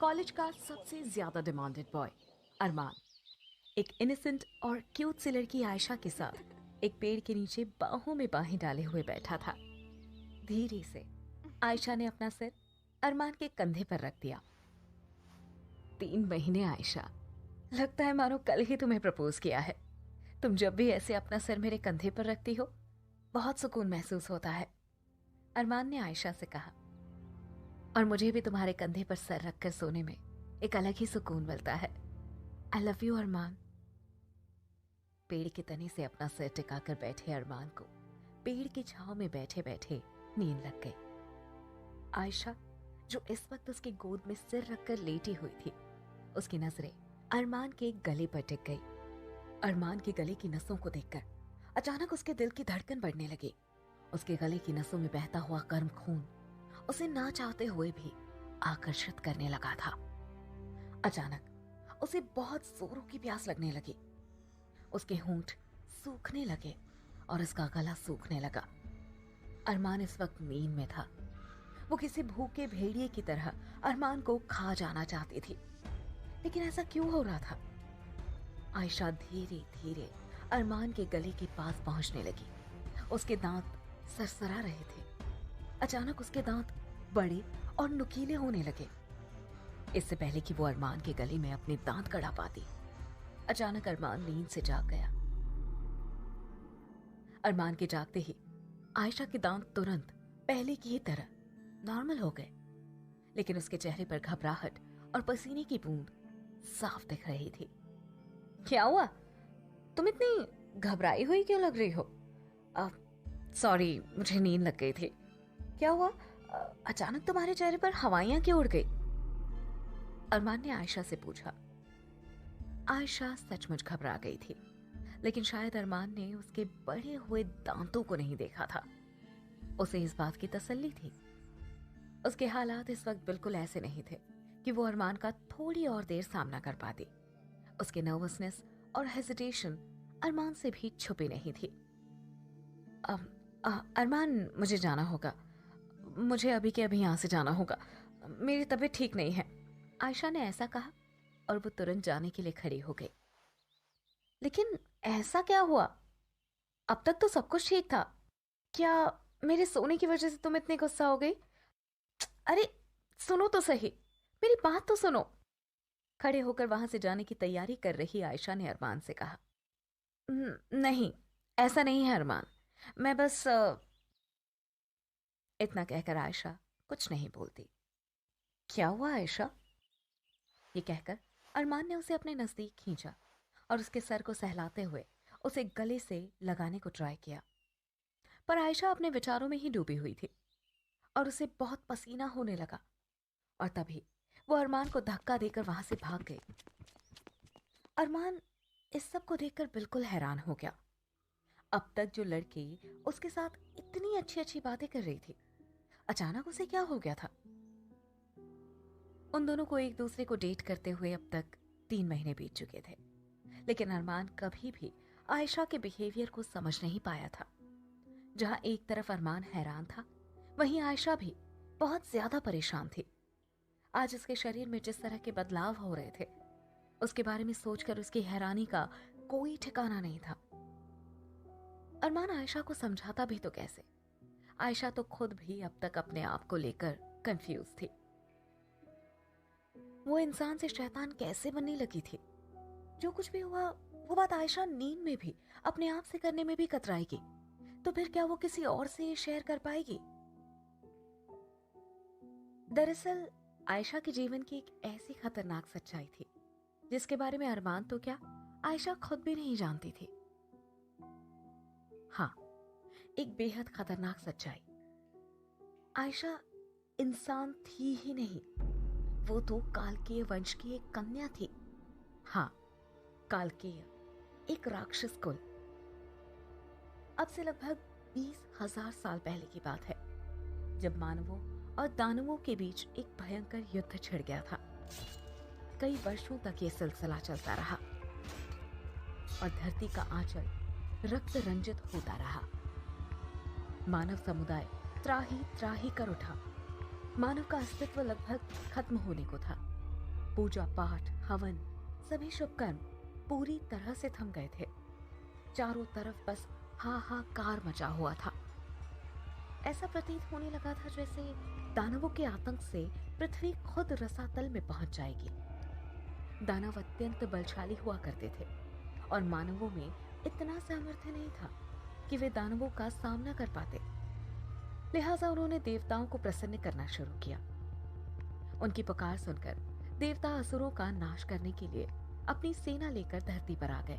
College का सबसे ज्यादा डिमांडेड बॉय अरमान एक इनोसेंट और क्यूट सी लड़की आयशा के साथ एक पेड़ के नीचे बाहों में बाहें डाले हुए बैठा था। धीरे से आयशा ने अपना सिर अरमान के कंधे पर रख दिया। 3 महीने आयशा, लगता है मानो कल ही तुम्हें प्रपोज किया है। तुम जब भी ऐसे अपना सिर मेरे कंधे पर रखती हो बहुत सुकून महसूस होता है, अरमान ने आयशा से कहा। और मुझे भी तुम्हारे कंधे पर सर रखकर सोने में एक अलग ही सुकून मिलता है। आई लव यू अरमान। पेड़ के तने से अपना सिर टिकाकर बैठे अरमान को पेड़ की छांव में बैठे बैठे नींद लग गई। आयशा, जो इस वक्त उसकी गोद में सिर रखकर लेटी हुई थी, उसकी नजरें अरमान के गले पर टिक गई। अरमान के गले की नसों को देखकर अचानक उसके दिल की धड़कन बढ़ने लगी। उसके गले की नसों में बहता हुआ गर्म खून उसे ना चाहते हुए भी आकर्षित करने लगा था। अचानक उसे बहुत जोरों की प्यास लगने लगी। उसके होंठ सूखने लगे और उसका गला सूखने लगा। अरमान इस वक्त नींद में था। वो किसी भूखे भेड़िए की तरह अरमान को खा जाना चाहती थी, लेकिन ऐसा क्यों हो रहा था? आयशा धीरे धीरे अरमान के गले के पास पहुंचने लगी। उसके दांत सरसरा रहे थे। अचानक उसके दांत बड़े और नुकीले होने लगे। इससे पहले कि वो अरमान के गले में अपने दांत गड़ा पाती, अचानक अरमान नींद से जाग गया। अरमान के जागते ही आयशा के दांत तुरंत पहले की ही तरह नॉर्मल हो गए, लेकिन उसके चेहरे पर घबराहट और पसीने की बूंद साफ दिख रही थी। क्या हुआ? तुम इतनी घबराई हुई क्यों लग रही हो? सॉरी, मुझे नींद लग गई थी। क्या हुआ? अचानक तुम्हारे चेहरे पर हवाइयां क्यों उड़ गई? अरमान ने आयशा से पूछा। आयशा सचमुच घबरा गई थी, लेकिन शायद अरमान ने उसके बड़े हुए दांतों को नहीं देखा था। उसे इस बात की तसल्ली थी। उसके हालात इस वक्त बिल्कुल ऐसे नहीं थे कि वो अरमान का थोड़ी और देर सामना कर पाती। उसके नर्वसनेस और हेजिटेशन अरमान से भी छुपी नहीं थी। अरमान, मुझे जाना होगा। मुझे अभी के अभी यहां से जाना होगा। मेरी तबीयत ठीक नहीं है। आयशा ने ऐसा कहा और वो तुरंत जाने के लिए खड़ी हो गई। लेकिन ऐसा क्या हुआ? अब तक तो सब कुछ ठीक था। क्या मेरे सोने की वजह से तुम इतनी गुस्सा हो गई? अरे सुनो तो सही, मेरी बात तो सुनो। खड़े होकर वहां से जाने की तैयारी कर रही आयशा ने अरमान से कहा। नहीं, ऐसा नहीं है अरमान, मैं बस इतना कहकर आयशा कुछ नहीं बोलती। क्या हुआ आयशा? ये कहकर अरमान ने उसे अपने नजदीक खींचा और उसके सर को सहलाते हुए उसे गले से लगाने को ट्राई किया, पर आयशा अपने विचारों में ही डूबी हुई थी और उसे बहुत पसीना होने लगा। और तभी वो अरमान को धक्का देकर वहां से भाग गई। अरमान इस सब को देखकर बिल्कुल हैरान हो गया। अब तक जो लड़की उसके साथ इतनी अच्छी अच्छी बातें कर रही थी, अचानक उसे क्या हो गया था? उन दोनों को एक दूसरे को डेट करते हुए अब तक 3 महीने बीत चुके थे, लेकिन अरमान कभी भी आयशा के बिहेवियर को समझ नहीं पाया था। जहां एक तरफ अरमान हैरान था, वहीं आयशा भी बहुत ज्यादा परेशान थी। आज उसके शरीर में जिस तरह के बदलाव हो रहे थे, उसके बारे में सोचकर उसकी हैरानी का कोई ठिकाना नहीं था। अरमान आयशा को समझाता भी तो कैसे? आयशा तो खुद भी अब तक अपने आप को लेकर कंफ्यूज थी। वो इंसान से शैतान कैसे बनने लगी थी? जो कुछ भी हुआ वो बात आयशा नींद में भी अपने आप से करने में भी कतराएगी, तो फिर क्या वो किसी और से शेयर कर पाएगी? दरअसल आयशा के जीवन की एक ऐसी खतरनाक सच्चाई थी जिसके बारे में अरमान तो क्या, आयशा खुद भी नहीं जानती थी। हाँ, एक बेहद खतरनाक सच्चाई। आयशा इंसान थी ही नहीं, वो तो कालकेय वंश की एक कन्या थी। हाँ, कालकेय, एक राक्षस कुल। अब से लगभग 20,000 साल पहले की बात है, जब मानवों और दानवों के बीच एक भयंकर युद्ध छिड़ गया था। कई वर्षों तक ये सिलसिला चलता रहा और धरती का आंचल रक्त रंजित होता रहा। मानव समुदाय त्राही त्राही कर उठा। मानव का अस्तित्व लगभग खत्म होने को था। पूजा पाठ, हवन, सभी शुभ कर्म पूरी तरह से थम गए थे। चारों तरफ बस हाहाकार मचा हुआ था। ऐसा प्रतीत होने लगा था जैसे दानवों के आतंक से पृथ्वी खुद रसातल में पहुंच जाएगी। दानव अत्यंत बलशाली हुआ करते थे और मानवों में इतना सामर्थ्य नहीं था कि वे दानवों का सामना कर पाते। लिहाजा उन्होंने देवताओं को प्रसन्न करना शुरू किया। उनकी पुकार सुनकर देवता असुरों का नाश करने के लिए अपनी सेना लेकर धरती पर आ गए।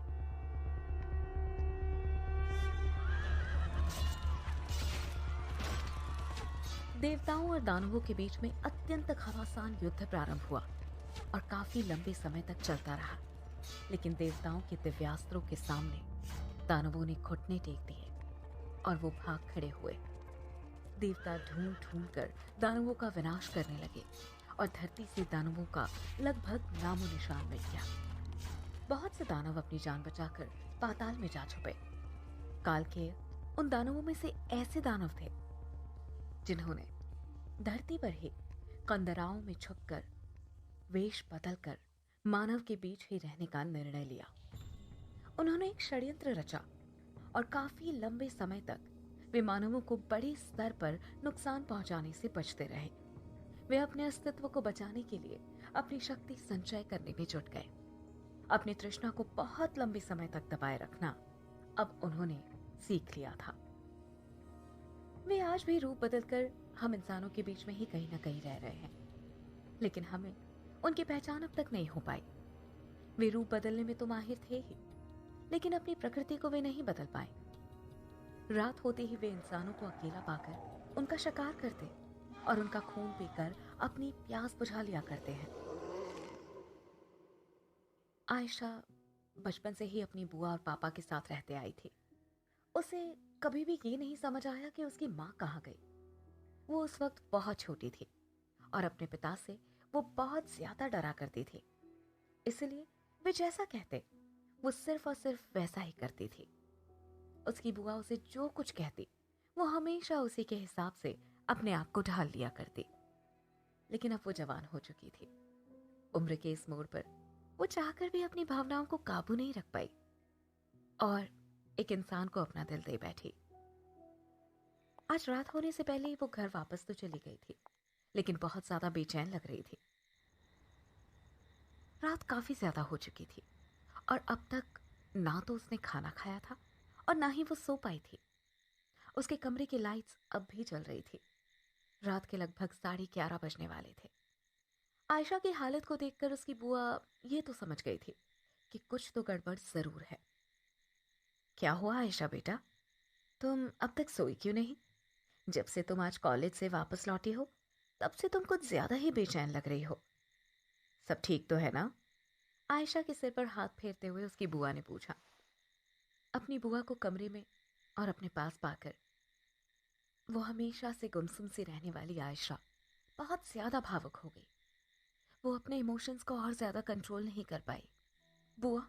देवताओं और दानवों के बीच में अत्यंत घमासान युद्ध प्रारंभ हुआ और काफी लंबे समय तक चलता रहा। लेकिन देवताओं के दिव्यास्त्रों के सामने दानवों ने घुटने टेक दिए और वो भाग खड़े हुए। देवता ढूंढ ढूंढ कर दानवों का विनाश करने लगे और धरती से दानवों का लगभग नामो निशान मिट गया। बहुत से दानव अपनी जान बचाकर पाताल में जा छुपे। काल के उन दानवों में से ऐसे दानव थे जिन्होंने धरती पर ही कंदराओं में छुपकर वेश बदलकर मानव के बीच ही रहने का निर्णय लिया। उन्होंने एक षड्यंत्र रचा और काफी लंबे समय तक वे मानवों को बड़े स्तर पर नुकसान पहुंचाने से बचते रहे। वे अपने अस्तित्व को बचाने के लिए अपनी शक्ति संचय करने में जुट गए। अपनी तृष्णा को बहुत लंबे समय तक दबाए रखना अब उन्होंने सीख लिया था। वे आज भी रूप बदलकर हम इंसानों के बीच में ही कहीं ना कहीं रह रहे हैं, लेकिन हमें उनकी पहचान अब तक नहीं हो पाई। वे रूप बदलने में तो माहिर थे ही, लेकिन अपनी प्रकृति को वे नहीं बदल पाए। रात होते ही वे इंसानों को अकेला पाकर उनका शिकार करते और उनका खून पीकर अपनी प्यास बुझा लिया करते हैं। आयशा बचपन से ही अपनी बुआ और पापा के साथ रहते आई थी। उसे कभी भी ये नहीं समझ आया कि उसकी माँ कहाँ गई। वो उस वक्त बहुत छोटी थी और अपने पिता से वो बहुत ज्यादा डरा करती थी। इसलिए वे जैसा कहते वो सिर्फ और सिर्फ वैसा ही करती थी। उसकी बुआ उसे जो कुछ कहती वो हमेशा उसी के हिसाब से अपने आप को ढाल लिया करती। लेकिन अब वो जवान हो चुकी थी। उम्र के इस मोड़ पर वो चाहकर भी अपनी भावनाओं को काबू नहीं रख पाई और एक इंसान को अपना दिल दे बैठी। आज रात होने से पहले ही वो घर वापस तो चली गई थी, लेकिन बहुत ज्यादा बेचैन लग रही थी। रात काफी ज्यादा हो चुकी थी और अब तक ना तो उसने खाना खाया था और ना ही वो सो पाई थी। उसके कमरे की लाइट्स अब भी जल रही थी। रात के लगभग 11:30 बजने वाले थे। आयशा की हालत को देखकर उसकी बुआ ये तो समझ गई थी कि कुछ तो गड़बड़ जरूर है। क्या हुआ आयशा बेटा, तुम अब तक सोई क्यों नहीं? जब से तुम आज कॉलेज से वापस लौटी हो तब से तुम कुछ ज्यादा ही बेचैन लग रही हो। सब ठीक तो है ना? आयशा के सिर पर हाथ फेरते हुए उसकी बुआ ने पूछा। अपनी बुआ को कमरे में और अपने पास पाकर वो हमेशा से गुमसुम सी रहने वाली आयशा बहुत ज्यादा भावुक हो गई। वो अपने इमोशंस को और ज्यादा कंट्रोल नहीं कर पाई। बुआ,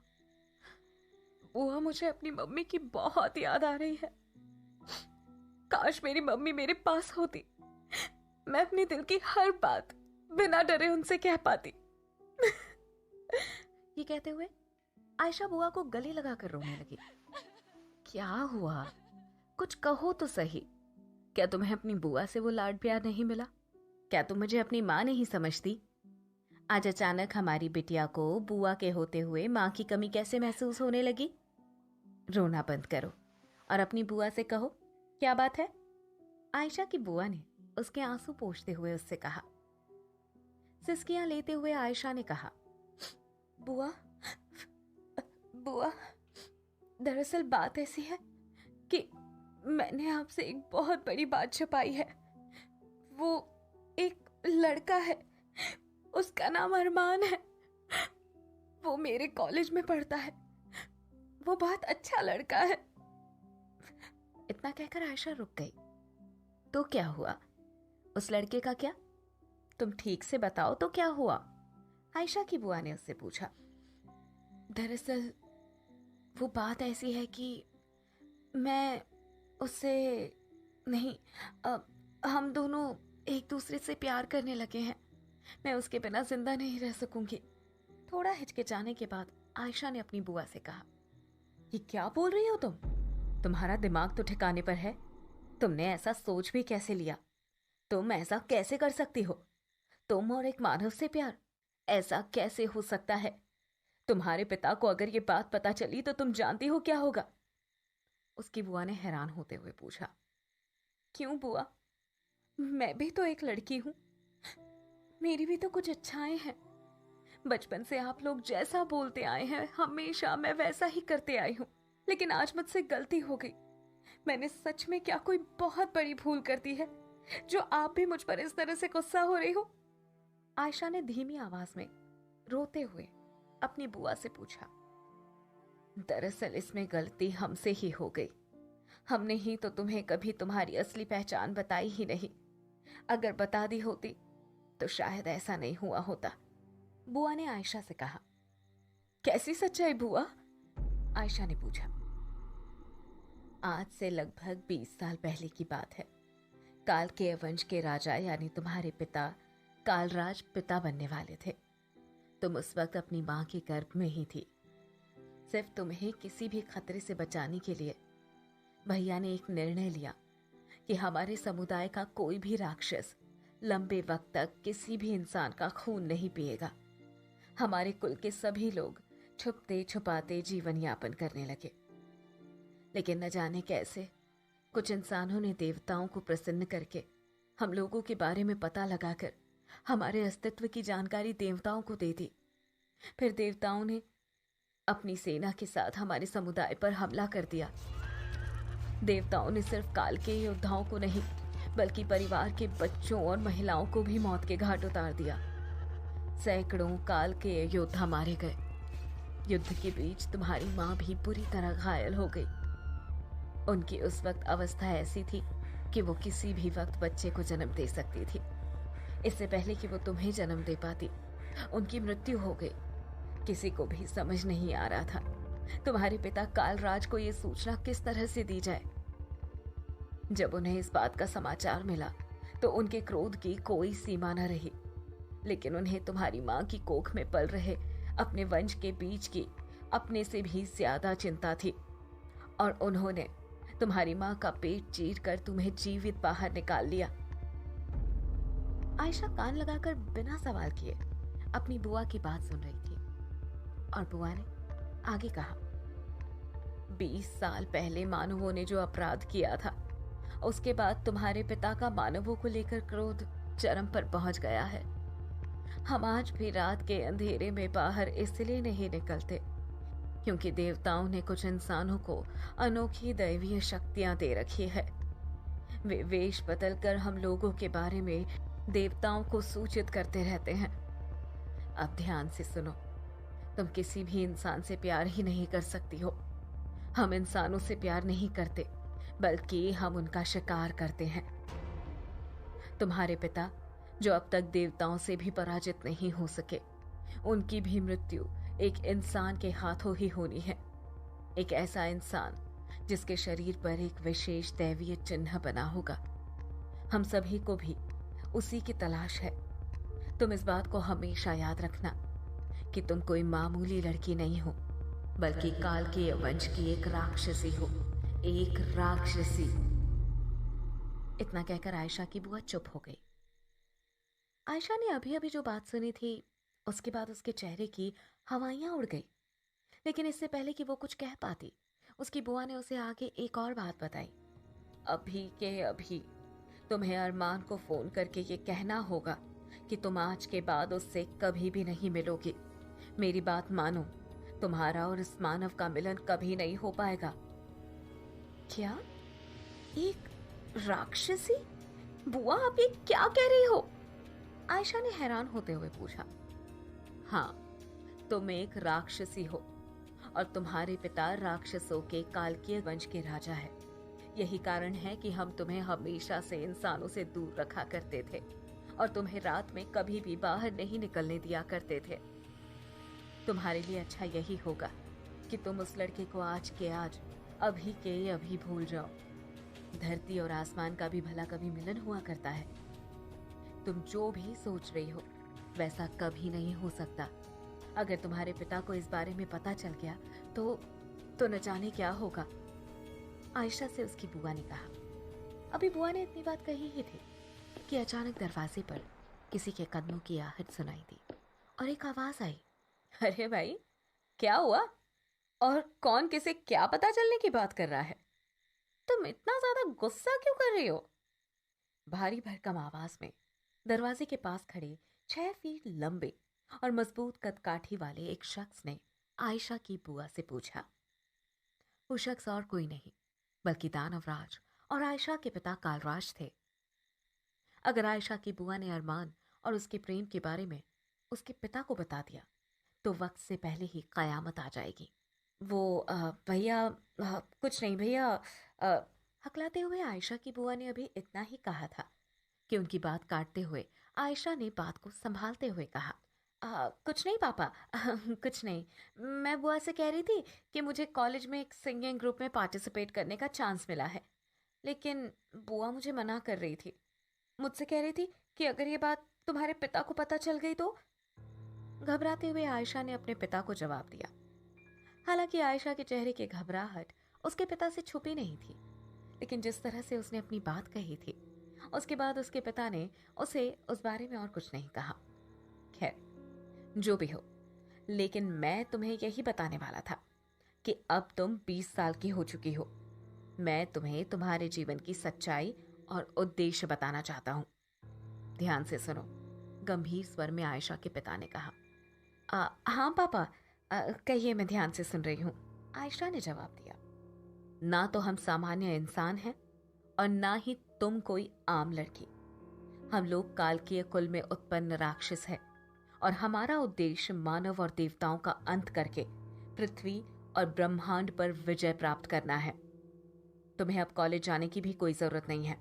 बुआ मुझे अपनी मम्मी की बहुत याद आ रही है। काश मेरी मम्मी मेरे पास होती, मैं अपने दिल की हर बात बिना डरे उनसे कह पाती। ये कहते हुए आयशा बुआ को गले लगाकर रोने लगी। क्या हुआ? कुछ कहो तो सही। क्या तुम्हें अपनी बुआ से वो लाड प्यार नहीं मिला? क्या तुम मुझे अपनी माँ नहीं समझती? आज अचानक हमारी बिटिया को बुआ के होते हुए माँ की कमी कैसे महसूस होने लगी? रोना बंद करो और अपनी बुआ से कहो क्या बात है। आयशा की बुआ ने उसके आंसू पोंछते हुए उससे कहा। सिसकियां लेते हुए आयशा ने कहा, बुआ, बुआ, दरअसल बात ऐसी है कि मैंने आपसे एक बहुत बड़ी बात छुपाई है। वो एक लड़का है, उसका नाम अरमान है। वो मेरे कॉलेज में पढ़ता है। वो बहुत अच्छा लड़का है। इतना कहकर आयशा रुक गई। तो क्या हुआ? उस लड़के का क्या? तुम ठीक से बताओ तो क्या हुआ? आयशा की बुआ ने उससे पूछा। दरअसल वो बात ऐसी है कि मैं उससे नहीं, हम दोनों एक दूसरे से प्यार करने लगे हैं। मैं उसके बिना जिंदा नहीं रह सकूंगी। थोड़ा हिचकिचाने के बाद आयशा ने अपनी बुआ से कहा, ये क्या बोल रही हो तुम? तुम्हारा दिमाग तो ठिकाने पर है? तुमने ऐसा सोच भी कैसे लिया? तुम ऐसा कैसे कर सकती हो? तुम और एक मानव से प्यार, ऐसा कैसे हो सकता है? तुम्हारे पिता को अगर ये बात पता चली तो तुम जानती हो क्या होगा? उसकी बुआ ने हैरान होते हुए पूछा। क्यों बुआ, मैं भी तो एक लड़की हूं, मेरी भी तो कुछ इच्छाएं हैं। बचपन से आप लोग जैसा बोलते आए हैं हमेशा मैं वैसा ही करते आई हूं, लेकिन आज मुझसे गलती हो गई। मैंने सच में क्या कोई बहुत बड़ी भूल कर दी है जो आप भी मुझ पर इस तरह से गुस्सा हो रही हो? आयशा ने धीमी आवाज में रोते हुए अपनी बुआ से पूछा। दरअसल इसमें गलती हमसे ही हो गई। हमने ही तो तुम्हें कभी तुम्हारी असली पहचान बताई ही नहीं। अगर बता दी होती तो शायद ऐसा नहीं हुआ होता। बुआ ने आयशा से कहा। कैसी सच्चाई बुआ? आयशा ने पूछा। आज से लगभग 20 साल पहले की बात है। काल के वंश के राजा यानी तुम्हारे पिता कालराज पिता बनने वाले थे। तुम उस वक्त अपनी मां के गर्भ में ही थी। सिर्फ तुम्हें किसी भी खतरे से बचाने के लिए भैया ने एक निर्णय लिया कि हमारे समुदाय का कोई भी राक्षस लंबे वक्त तक किसी भी इंसान का खून नहीं पिएगा। हमारे कुल के सभी लोग छुपते छुपाते जीवन यापन करने लगे। लेकिन न जाने कैसे कुछ इंसानों ने देवताओं को प्रसन्न करके हम लोगों के बारे में पता लगाकर हमारे अस्तित्व की जानकारी देवताओं को दे दी। फिर देवताओं ने अपनी सेना के साथ हमारे समुदाय पर हमला कर दिया। देवताओं ने सिर्फ काल के योद्धाओं को नहीं बल्कि परिवार के बच्चों और महिलाओं को भी मौत के घाट उतार दिया। सैकड़ों काल के योद्धा मारे गए। युद्ध के बीच तुम्हारी मां भी बुरी तरह घायल हो गई। उनकी उस वक्त अवस्था ऐसी थी कि वो किसी भी वक्त बच्चे को जन्म दे सकती थी। इससे पहले कि वो तुम्हें जन्म दे पाती उनकी मृत्यु हो गई। किसी को भी समझ नहीं आ रहा था तुम्हारे पिता कालराज को ये सूचना किस तरह से दी जाए। जब उन्हें इस बात का समाचार मिला तो उनके क्रोध की कोई सीमा न रही। लेकिन उन्हें तुम्हारी मां की कोख में पल रहे अपने वंश के बीच की अपने से भी ज्यादा चिंता थी और उन्होंने तुम्हारी मां का पेट चीर कर तुम्हें जीवित बाहर निकाल लिया। आयशा कान लगाकर बिना सवाल किए अपनी बुआ की बात सुन रही थी और बुआ ने आगे कहा। 20 साल पहले मानवों ने जो अपराध किया था उसके बाद तुम्हारे पिता का मानवों को लेकर क्रोध चरम पर पहुंच गया है। हम आज भी रात के अंधेरे में बाहर इसलिए नहीं निकलते क्योंकि देवताओं ने कुछ इंसानों को अनोखी दैवीय शक्तियां दे रखी है। वे वेश बदलकर हम लोगों के बारे में देवताओं को सूचित करते रहते हैं। अब ध्यान से सुनो, तुम किसी भी इंसान से प्यार ही नहीं कर सकती हो। हम इंसानों से प्यार नहीं करते बल्कि हम उनका शिकार करते हैं। तुम्हारे पिता जो अब तक देवताओं से भी पराजित नहीं हो सके, उनकी भी मृत्यु एक इंसान के हाथों ही होनी है। एक ऐसा इंसान जिसके शरीर पर एक विशेष दैवीय चिन्ह बना होगा। हम सभी को भी उसी की तलाश है। तुम इस बात को हमेशा याद रखना कि तुम कोई मामूली लड़की नहीं हो बल्कि काल के वंश की एक राक्षसी हो। एक राक्षसी। इतना कहकर आयशा की बुआ चुप हो गई। आयशा ने अभी अभी जो बात सुनी थी उसके बाद उसके चेहरे की हवाइयां उड़ गई। लेकिन इससे पहले कि वो कुछ कह पाती उसकी बुआ ने उसे आगे एक और बात बताई। अभी के अभी तुम्हें अरमान को फोन करके ये कहना होगा कि तुम आज के बाद उससे कभी भी नहीं मिलोगी। मेरी बात मानो, तुम्हारा और इस मानव का मिलन कभी नहीं हो पाएगा। क्या? एक राक्षसी? बुआ आप ये क्या कह रही हो? आयशा ने हैरान होते हुए पूछा। हाँ, तुम एक राक्षसी हो और तुम्हारे पिता राक्षसों के कालकीय वंश के राजा है। यही कारण है कि हम तुम्हें हमेशा से इंसानों से दूर रखा करते थे और तुम्हें रात में कभी भी बाहर नहीं निकलने दिया करते थे। तुम्हारे लिए अच्छा यही होगा कि तुम उस लड़के को आज के आज, अभी के अभी भूल जाओ। धरती और आसमान का भी भला कभी मिलन हुआ करता है। तुम जो भी सोच रही हो वैसा कभी नहीं हो सकता। अगर तुम्हारे पिता को इस बारे में पता चल गया तो न जाने क्या होगा। आयशा से उसकी बुआ ने कहा। अभी बुआ ने इतनी बात कही ही थी कि अचानक दरवाजे पर किसी के कदमों की आहट सुनाई दी और एक आवाज आई, अरे भाई, क्या हुआ? और कौन किसे क्या पता चलने की बात कर रहा है? तुम इतना ज्यादा गुस्सा क्यों कर रही हो? भारी भरकम आवाज में दरवाजे के पास खड़े 6 फीट लंबे और मजबूत कदकाठी वाले एक शख्स ने आयशा की बुआ से पूछा। वो शख्स और कोई नहीं बल्कि दानवराज और आयशा के पिता कालराज थे। अगर आयशा की बुआ ने अरमान और उसके प्रेम के बारे में उसके पिता को बता दिया तो वक्त से पहले ही कयामत आ जाएगी। वो भैया, कुछ नहीं भैया, हकलाते हुए आयशा की बुआ ने अभी इतना ही कहा था कि उनकी बात काटते हुए आयशा ने बात को संभालते हुए कहा, कुछ नहीं पापा, कुछ नहीं। मैं बुआ से कह रही थी कि मुझे कॉलेज में एक सिंगिंग ग्रुप में पार्टिसिपेट करने का चांस मिला है, लेकिन बुआ मुझे मना कर रही थी। मुझसे कह रही थी कि अगर ये बात तुम्हारे पिता को पता चल गई तो। घबराते हुए आयशा ने अपने पिता को जवाब दिया। हालांकि आयशा के चेहरे की घबराहट उसके पिता से छुपी नहीं थी, लेकिन जिस तरह से उसने अपनी बात कही थी उसके बाद उसके पिता ने उसे उस बारे में और कुछ नहीं कहा। खैर, जो भी हो, लेकिन मैं तुम्हें यही बताने वाला था कि अब तुम 20 साल की हो चुकी हो। मैं तुम्हें तुम्हारे जीवन की सच्चाई और उद्देश्य बताना चाहता हूं। ध्यान से सुनो, गंभीर स्वर में आयशा के पिता ने कहा। हाँ पापा, कहिए, मैं ध्यान से सुन रही हूं, आयशा ने जवाब दिया। ना तो हम सामान्य इंसान हैं और ना ही तुम कोई आम लड़की। हम लोग कालकीय कुल में उत्पन्न राक्षस है और हमारा उद्देश्य मानव और देवताओं का अंत करके पृथ्वी और ब्रह्मांड पर विजय प्राप्त करना है। तुम्हें अब कॉलेज जाने की भी कोई जरूरत नहीं है।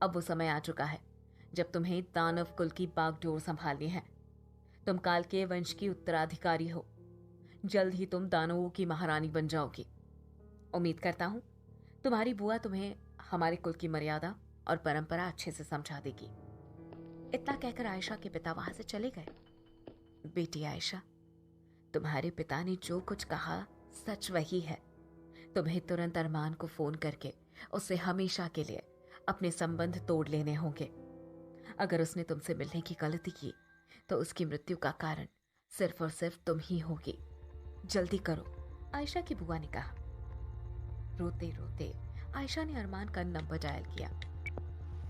अब वो समय आ चुका है जब तुम्हें दानव कुल की बागडोर संभालनी है। तुम कालकेय वंश की उत्तराधिकारी हो। जल्द ही तुम दानवों की महारानी बन जाओगी। उम्मीद करता हूं तुम्हारी बुआ तुम्हें हमारे कुल की मर्यादा और परंपरा अच्छे से समझा देगी। इतना कहकर आयशा के पिता वहां से चले गए। बेटी आयशा, तुम्हारे पिता ने जो कुछ कहा सच वही है। तुम्हें तुरंत अरमान को फोन करके उससे हमेशा के लिए अपने संबंध तोड़ लेने होंगे। अगर उसने तुमसे मिलने की गलती की तो उसकी मृत्यु का कारण सिर्फ और सिर्फ तुम ही होगी। जल्दी करो, आयशा की बुआ ने कहा। रोते रोते आयशा ने अरमान का नंबर डायल किया।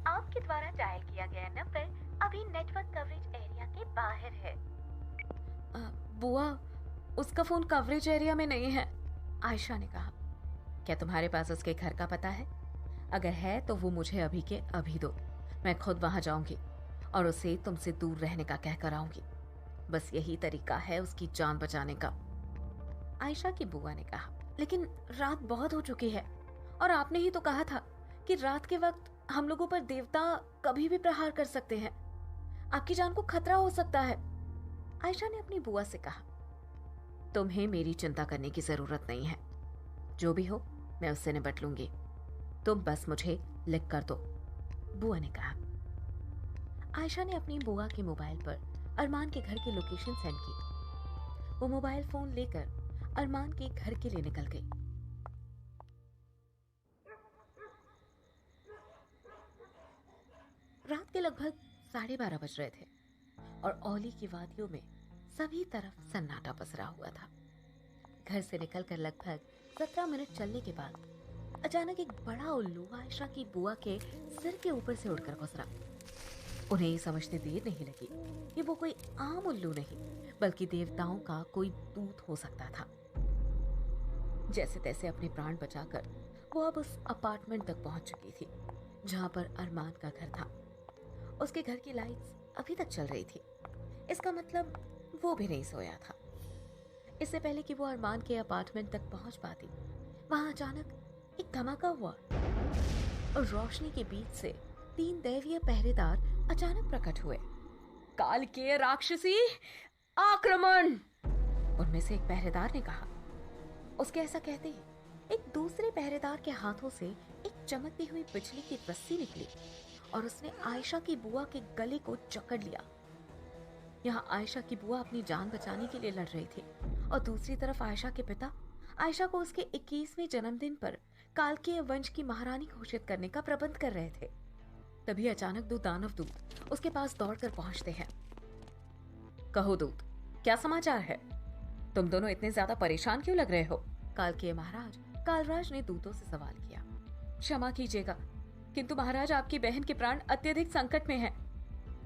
आपके द्वारा डायल किया गया नंबर अभी नेटवर्क कवरेज एरिया के बाहर है। बुआ, उसका फोन कवरेज एरिया में नहीं है, आयशा ने कहा। क्या तुम्हारे पास उसके घर का पता है? अगर है तो वो मुझे अभी के अभी दो। मैं खुद वहां जाऊंगी और उसे तुमसे दूर रहने का कहकर आऊंगी। बस यही तरीका है उसकी जान बचाने का, आयशा की बुआ ने कहा। लेकिन रात बहुत हो चुकी है और आपने ही तो कहा था कि रात के वक्त हम लोगों पर देवता कभी भी प्रहार कर सकते हैं। आपकी जान को खतरा हो सकता है, आयशा ने अपनी बुआ से कहा। तुम्हें मेरी चिंता करने की जरूरत नहीं है। जो भी हो मैं उससे निपट लूंगी। तुम बस मुझे लिख कर दो, बुआ ने कहा। आयशा ने अपनी बुआ के मोबाइल पर अरमान के घर की लोकेशन सेंड की। वो मोबाइल फोन लेकर अरमान के घर के लिए निकल गई। रात के लगभग 12:30 बज रहे थे और औली की वादियों में सभी तरफ सन्नाटा पसरा हुआ था। घर से निकलकर लगभग 17 मिनट चलने के बाद अचानक एक बड़ा उल्लू आयशा की बुआ के सिर के ऊपर से उड़कर गुजरा। उन्हें ये समझते देर नहीं लगी कि वो कोई आम उल्लू नहीं बल्कि देवताओं का कोई दूत हो सकता था। जैसे तैसे अपने प्राण बचाकर वो अब उस अपार्टमेंट तक पहुंच चुकी थी जहां पर अरमान का घर था। उसके घर की लाइट्स अभी तक चल रही थी। इसका मतलब वो भी नहीं सोया था। इससे पहले कि वो अरमान के अपार्टमेंट तक पहुंच पाती, वहां अचानक एक धमाका हुआ और रोशनी के बीच से 3 दैवीय पहरेदार अचानक प्रकट हुए। काल के राक्षसी, आक्रमण! उनमें से एक पहरेदार ने कहा। उसके ऐसा कहते ही एक दूसरे पहरेदार के हाथों से एक चमकती हुई बिजली की रस्सी निकली और उसने आयशा की बुआ के गले को जकड़ लिया। यहाँ आयशा की बुआ अपनी जान बचाने के लिए लड़ रही थी और दूसरी तरफ आयशा के पिता आयशा को उसके 21वें जन्मदिन पर कालकीय वंश की महारानी घोषित करने का प्रबंध कर रहे थे। तभी अचानक दो दानव दूत उसके पास दौड़कर पहुंचते हैं। कहो दूत, क्या समाचार है? तुम दोनों इतने ज्यादा परेशान क्यों लग रहे हो? कालकीय महाराज कालराज ने दूतों से सवाल किया। क्षमा कीजिएगा, किंतु महाराज आपकी बहन के प्राण अत्यधिक संकट में हैं।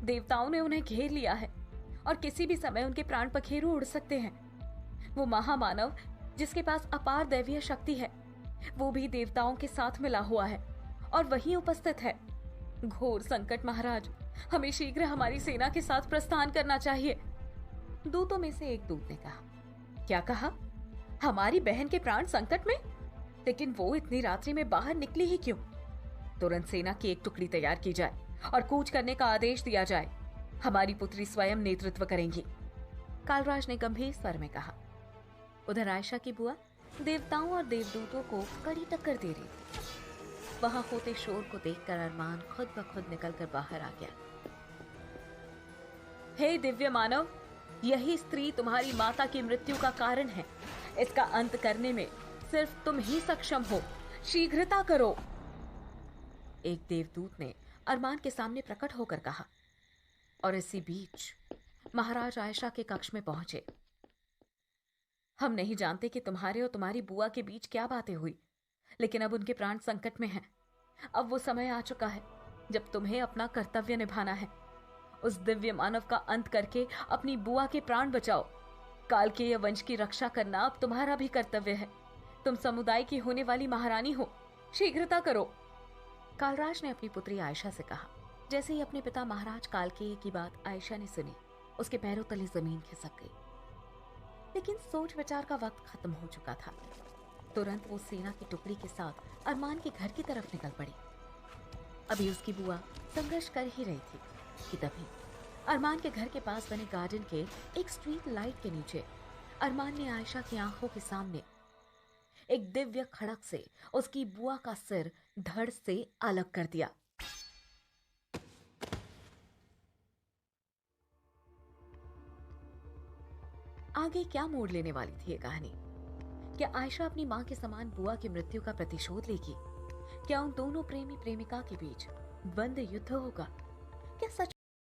देवताओं ने उन्हें घेर लिया है और किसी भी समय उनके प्राण पखेरु उड़ सकते हैं। वो महामानव जिसके पास अपार दैवीय शक्ति है, वो भी देवताओं के साथ मिला हुआ है और वहीं उपस्थित है। घोर संकट महाराज, हमें शीघ्र हमारी सेना के साथ प्रस्थान करना चाहिए। दूतों में से एक दूत ने कहा। क्या कहा? हमारी बहन के प्राण संकट में? लेकिन वो इतनी रात्रि में बाहर निकली ही क्यों? तुरंत सेना की एक टुकड़ी तैयार की जाए और कूच करने का आदेश दिया जाए। हमारी पुत्री स्वयं नेतृत्व करेंगी, कालराज ने गंभीर स्वर में कहा। उधर आयशा की बुआ देवताओं और देवदूतों को कड़ी टक्कर दे रही थी। वहां होते शोर को देखकर अरमान खुद ब खुद निकलकर बाहर आ गया। हे दिव्य मानव, यही स्त्री तुम्हारी माता की मृत्यु का कारण है। इसका अंत करने में सिर्फ तुम ही सक्षम हो। शीघ्रता करो। एक देवदूत ने अरमान के सामने प्रकट होकर कहा। और इसी बीच महाराज आयशा के कक्ष में पहुंचे। हम नहीं जानते कि तुम्हारे और तुम्हारी बुआ के बीच क्या बातें हुई, लेकिन अब उनके प्राण संकट में हैं। अब वो समय आ चुका है जब तुम्हें अपना कर्तव्य निभाना है। उस दिव्य मानव का अंत करके अपनी बुआ के प्राण बचाओ। कालकेय वंश की रक्षा करना अब तुम्हारा भी कर्तव्य है। तुम समुदाय की होने वाली महारानी हो। शीघ्रता करो। कालराज ने अपनी पुत्री आयशा से कहा। जैसे ही अपने पिता महाराज कालकेय की बात आयशा ने सुनी, उसके पैरों तले जमीन खिसक गई। लेकिन सोच विचार का वक्त खत्म हो चुका था। तुरंत वो सेना की टुकड़ी के साथ अरमान के घर की तरफ निकल पड़ी। अभी उसकी बुआ संघर्ष कर ही रही थी कि तभी अरमान के घर के पास बने गार्डन के एक स्ट्रीट लाइट के नीचे अरमान ने आयशा की आंखों के सामने एक दिव्य खड़क से उसकी बुआ का सिर धड़ से अलग कर दिया। आगे क्या मोड़ लेने वाली थी ये कहानी? क्या आयशा अपनी मां के समान बुआ की मृत्यु का प्रतिशोध लेगी? क्या उन दोनों प्रेमी प्रेमिका के बीच द्वंद्व युद्ध होगा? क्या सच